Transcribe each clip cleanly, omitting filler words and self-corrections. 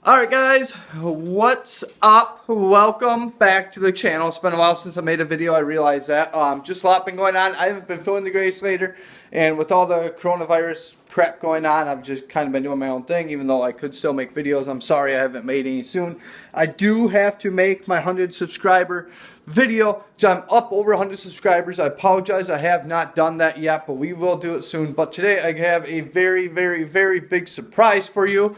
Alright guys, what's up? Welcome back to the channel. It's been a while since I made a video, I realize that. Just a lot been going on. I haven't been feeling the greatest later, and with all the coronavirus crap going on, I've just kind of been doing my own thing, even though I could still make videos. I'm sorry I haven't made any soon. I do have to make my 100 subscriber video, so I'm up over 100 subscribers. I apologize, I have not done that yet, but we will do it soon. But today I have a very big surprise for you.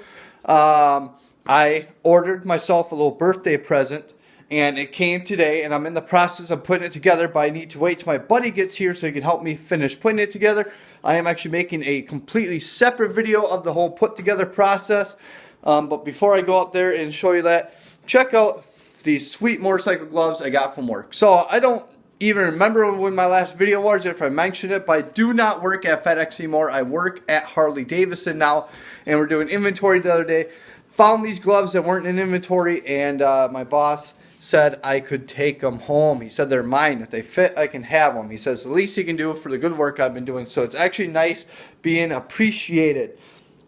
I ordered myself a little birthday present, and it came today, and I'm in the process of putting it together, but I need to wait till my buddy gets here so he can help me finish putting it together. I am actually making a completely separate video of the whole put together process, but before I go out there and show you that, check out these sweet motorcycle gloves I got from work. So I don't even remember when my last video was, if I mentioned it, but I do not work at FedEx anymore. I work at Harley Davidson now, and we're doing inventory the other day. Found these gloves that weren't in inventory, and my boss said I could take them home. He said they're mine. If they fit, I can have them. He says the least he can do for the good work I've been doing. So it's actually nice being appreciated.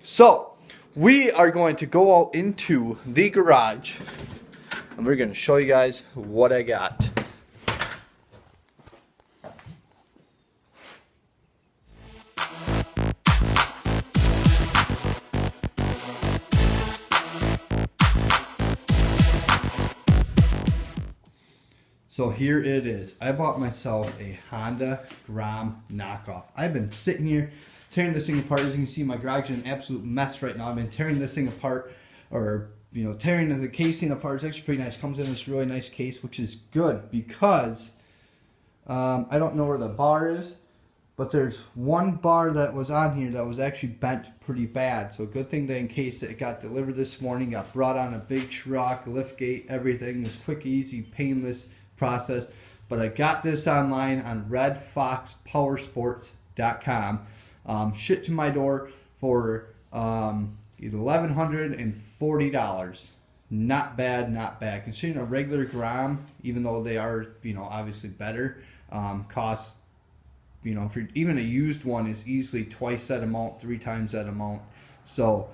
So we are going to go out into the garage, and we're going to show you guys what I got. So here it is. I bought myself a Honda Grom knockoff. I've been sitting here tearing this thing apart. As you can see, my garage is an absolute mess right now. I've been tearing this thing apart, or tearing the casing apart. It's actually pretty nice. Comes in this really nice case, which is good because I don't know where the bar is, but there's one bar that was on here that was actually bent pretty bad. So good thing that in case it got delivered this morning, got brought on a big truck, lift gate, everything was quick, easy, painless process. But I got this online on redfoxpowersports.com. Shipped to my door for $1,140. Not bad considering a regular Grom, even though they are obviously better, costs for even a used one is easily twice that amount, 3 times that amount. So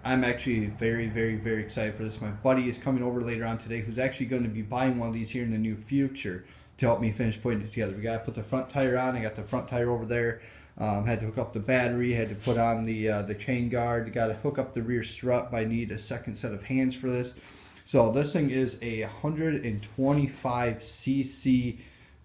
I'm actually very excited for this. My buddy is coming over later on today, who's actually going to be buying one of these here in the near future to help me finish putting it together. We got to put the front tire on. I got the front tire over there. Had to hook up the battery. Had to put on the chain guard. Got to hook up the rear strut. But I need a second set of hands for this. So this thing is a 125cc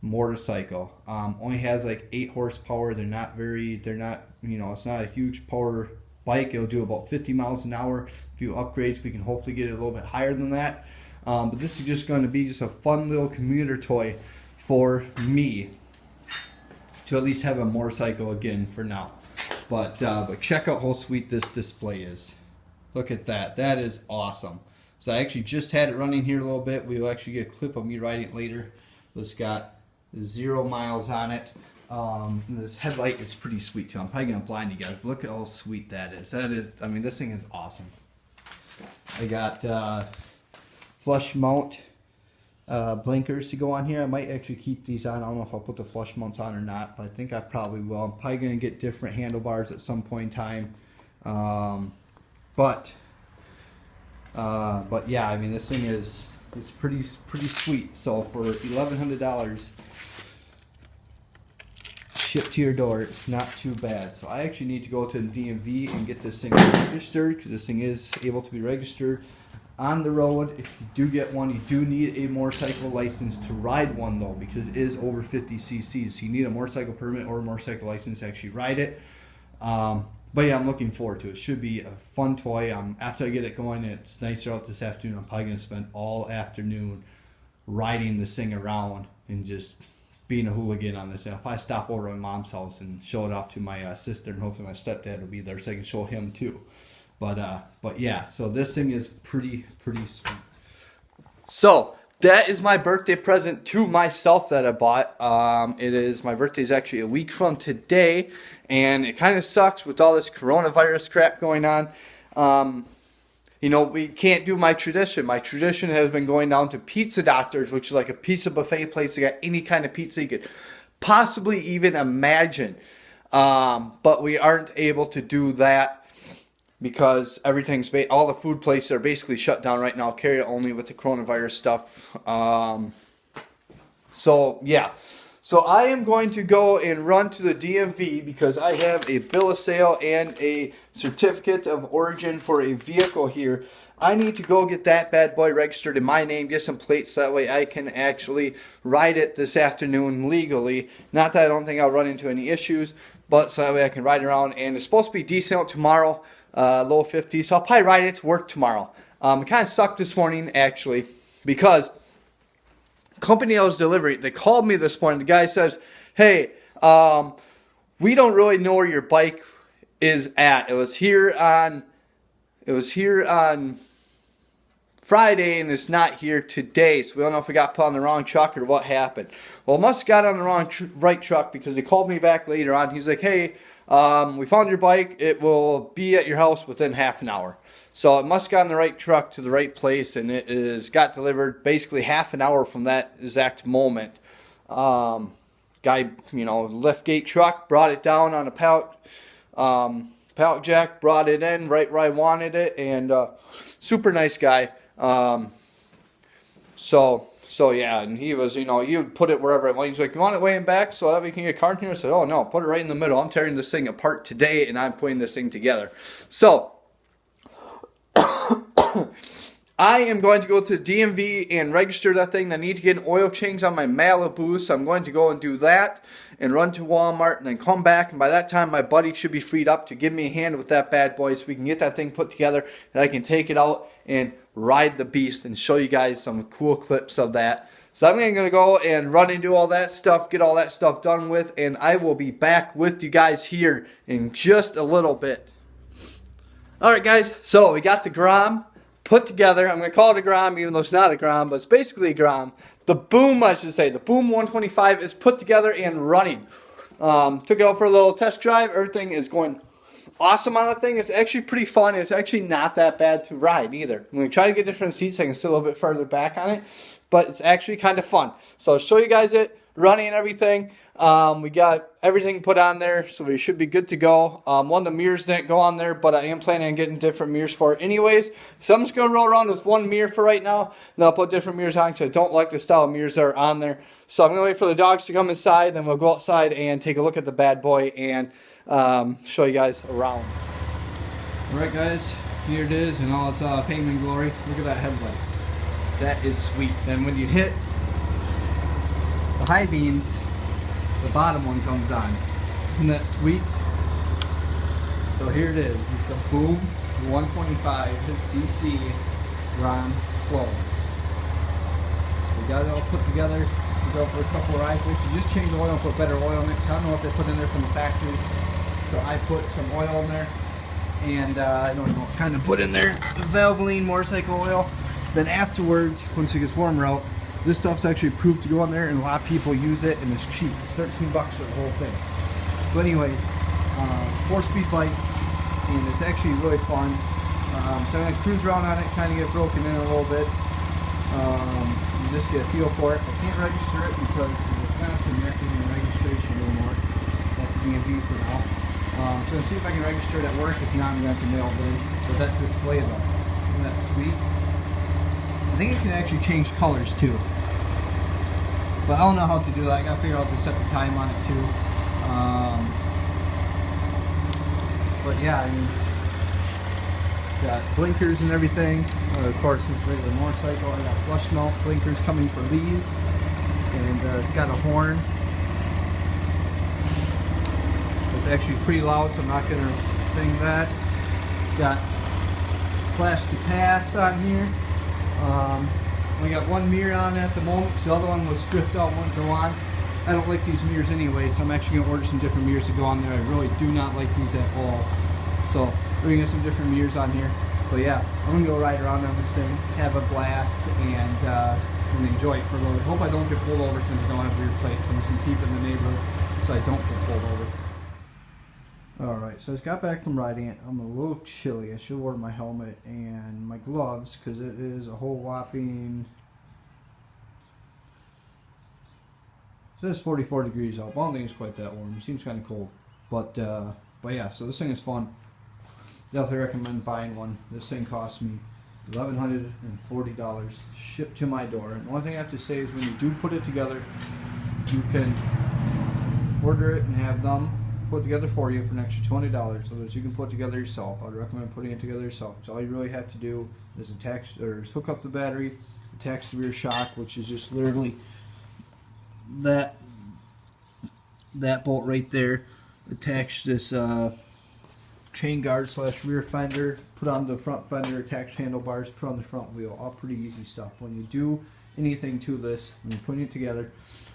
motorcycle. Only has like 8 horsepower. It's not a huge power bike. It'll do about 50 miles an hour. A few upgrades, we can hopefully get it a little bit higher than that. But this is just going to be just a fun little commuter toy for me to at least have a motorcycle again for now. But check out how sweet this display is. Look at that. That is awesome. So I actually just had it running here a little bit. We'll actually get a clip of me riding it later. It's got 0 miles on it. This headlight is pretty sweet too. I'm probably gonna blind you guys, but look at how sweet that is. I mean, this thing is awesome. I got flush mount blinkers to go on here. I might actually keep these on. I don't know if I'll put the flush mounts on or not, but I think I probably will. I'm probably gonna get different handlebars at some point in time. But yeah, I mean, this thing is pretty sweet. So for $1,100 shipped to your door, it's not too bad. So I actually need to go to the DMV and get this thing registered, because this thing is able to be registered on the road. If you do get one, you do need a motorcycle license to ride one though, because it is over 50 cc's. So you need a motorcycle permit or a motorcycle license to actually ride it. But yeah, I'm looking forward to it. It should be a fun toy. After I get it going, it's nicer out this afternoon. I'm probably going to spend all afternoon riding this thing around and just being a hooligan on this. I'll probably stop over at my mom's house and show it off to my sister, and hopefully my stepdad will be there so I can show him too. But yeah, so this thing is pretty sweet. So that is my birthday present to myself that I bought. My birthday is actually a week from today, and it kind of sucks with all this coronavirus crap going on. We can't do my tradition. My tradition has been going down to Pizza Doctors, which is like a pizza buffet place. They got any kind of pizza you could possibly even imagine. But we aren't able to do that. because everything's all the food places are basically shut down right now, carry only with the coronavirus stuff. So yeah, so I am going to go and run to the DMV because I have a bill of sale and a certificate of origin for a vehicle here. I need to go get that bad boy registered in my name, get some plates, so that way I can actually ride it this afternoon legally. Not that I don't think I'll run into any issues, but so that way I can ride around. And it's supposed to be decent out tomorrow, low 50s, so I'll probably ride it to work tomorrow. It kind of sucked this morning, actually, because company I was delivering, they called me this morning. The guy says, hey, we don't really know where your bike is at. It was here on Friday and it's not here today, so we don't know if we got put on the wrong truck or what happened. Well, it must have got on the wrong right truck, because he called me back later on. He's like, hey, we found your bike. It will be at your house within half an hour. So it must have got on the right truck to the right place, and it got delivered basically half an hour from that exact moment. Guy, lift gate truck, brought it down on a pallet jack, brought it in right where I wanted it, and super nice guy. So yeah, and he was, you put it wherever I want. He's like, you want it way in back so that we can get a car in here? I said, oh no, put it right in the middle. I'm tearing this thing apart today, and I'm putting this thing together. So I am going to go to the DMV and register that thing. I need to get an oil change on my Malibu, so I'm going to go and do that and run to Walmart and then come back. And by that time, my buddy should be freed up to give me a hand with that bad boy so we can get that thing put together and I can take it out and ride the beast and show you guys some cool clips of that. So I'm going to go and run and do all that stuff, get all that stuff done with, and I will be back with you guys here in just a little bit. Alright guys, so we got the Grom put together. I'm going to call it a Grom even though it's not a Grom, but it's basically a Grom. The Boom, I should say, the Boom 125 is put together and running. Took it out for a little test drive. Everything is going awesome on the thing. It's actually pretty fun. It's actually not that bad to ride either. I'm going to try to get different seats. I can sit a little bit further back on it, but it's actually kind of fun. So I'll show you guys it, running and everything. We got everything put on there, so we should be good to go. One of the mirrors didn't go on there, but I am planning on getting different mirrors for it anyways. So I'm just going to roll around with one mirror for right now, and I'll put different mirrors on because I don't like the style of mirrors that are on there. So I'm going to wait for the dogs to come inside, then we'll go outside and take a look at the bad boy and show you guys around. Alright guys, here it is in all its fame and glory. Look at that headlight. That is sweet. Then when you hit the high beams, the bottom one comes on. Isn't that sweet? So here it is. It's the Boom 125cc Grom 12. We got it all put together to go for a couple of rides. We should just change the oil and put better oil in it. I don't know what they put in there from the factory. So I put some oil in there. And I don't know what kind of put in there. The Valvoline motorcycle oil. Then afterwards, once it gets warmer out, this stuff's actually approved to go on there, and a lot of people use it, and it's cheap. It's 13 bucks for the whole thing. But anyways, 4-speed bike, and it's actually really fun. So I'm going to cruise around on it, kind of get broken in a little bit, and just get a feel for it. I can't register it because in Wisconsin, you're not getting registration anymore at the DMV for now. So I'm going to see if I can register it at work. If not, I'm going to have to mail it in. But that display though, isn't that sweet? I think it can actually change colors too. But I don't know how to do that. I gotta figure out how to set the time on it too. But yeah, I mean, got blinkers and everything. Of course, it's a regular motorcycle. I got flush mount blinkers coming for these. And it's got a horn. It's actually pretty loud, so I'm not gonna sing that. Got flash to pass on here. We got one mirror on at the moment because the other one was stripped out, wouldn't go on. I don't like these mirrors anyway, so I'm actually going to order some different mirrors to go on there. I really do not like these at all. So we're going to get some different mirrors on here. But yeah, I'm going to go ride around on this thing, have a blast, and enjoy it for a little bit. Hope I don't get pulled over since I don't have weird plates. I'm just going to keep it in the neighborhood so I don't get pulled over. Alright, so I just got back from riding it. I'm a little chilly. I should wear my helmet and my gloves because it is a whole whopping... It says 44 degrees out. I don't think it's quite that warm. It seems kind of cold. But yeah, so this thing is fun. definitely recommend buying one. This thing cost me $1,140 shipped to my door. And the one thing I have to say is when you do put it together, you can order it and have them put together for you for an extra $20. So that you can put together yourself. I'd recommend putting it together yourself. So all you really have to do is hook up the battery, attach the rear shock, which is just literally that bolt right there. Attach this chain guard / rear fender, put on the front fender, attach handlebars, put on the front wheel. All pretty easy stuff. When you do anything to this, when you're putting it together,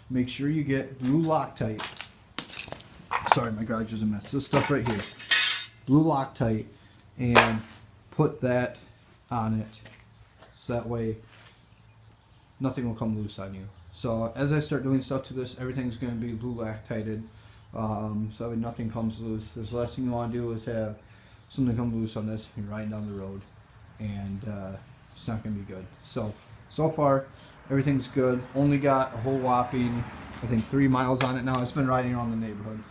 make sure you get blue Loctite. Sorry, my garage is a mess. This stuff right here, blue Loctite, and put that on it, so that way nothing will come loose on you. So as I start doing stuff to this, everything's going to be blue Loctited, so that nothing comes loose. The last thing you want to do is have something come loose on this. You're riding down the road, and it's not going to be good. So far, everything's good. Only got a whole whopping, I think, 3 miles on it now. It's been riding around the neighborhood.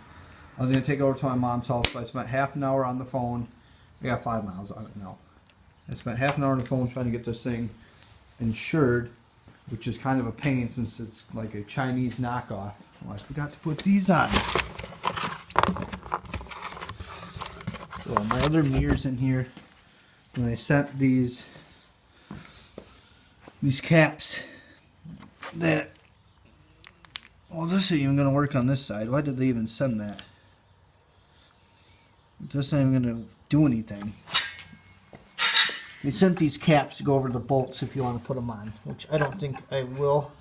I was going to take it over to my mom's house, but I spent half an hour on the phone. I got 5 miles on it now. I spent half an hour on the phone trying to get this thing insured, which is kind of a pain since it's like a Chinese knockoff. Well, I forgot to put these on. So my other mirrors in here, when I sent these caps that, well, this isn't even going to work on this side. Why did they even send that? This ain't even going to do anything. They sent these caps to go over the bolts if you want to put them on, which I don't think I will,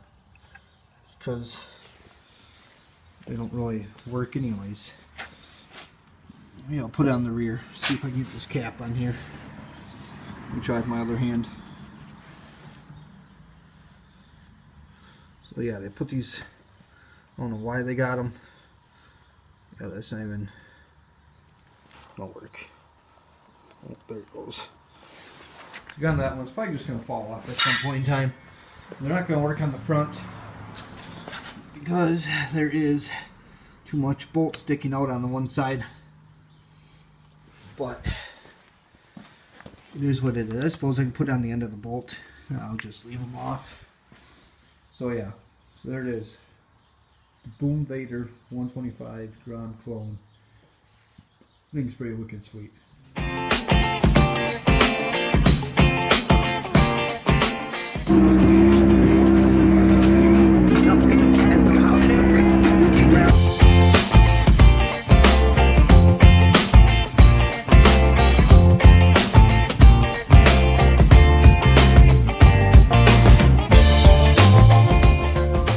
because they don't really work anyways. Maybe I'll put it on the rear, see if I can get this cap on here. Let me try with my other hand. So yeah, they put these, I don't know why they got them. Yeah, that's not even, won't work. Oh, there it goes. Gun that one's probably just going to fall off at some point in time. They're not going to work on the front because there is too much bolt sticking out on the one side. But it is what it is. I suppose I can put it on the end of the bolt. I'll just leave them off. So yeah, so there it is. The Boom Vader 125 Grom clone. I think it's pretty wicked sweet.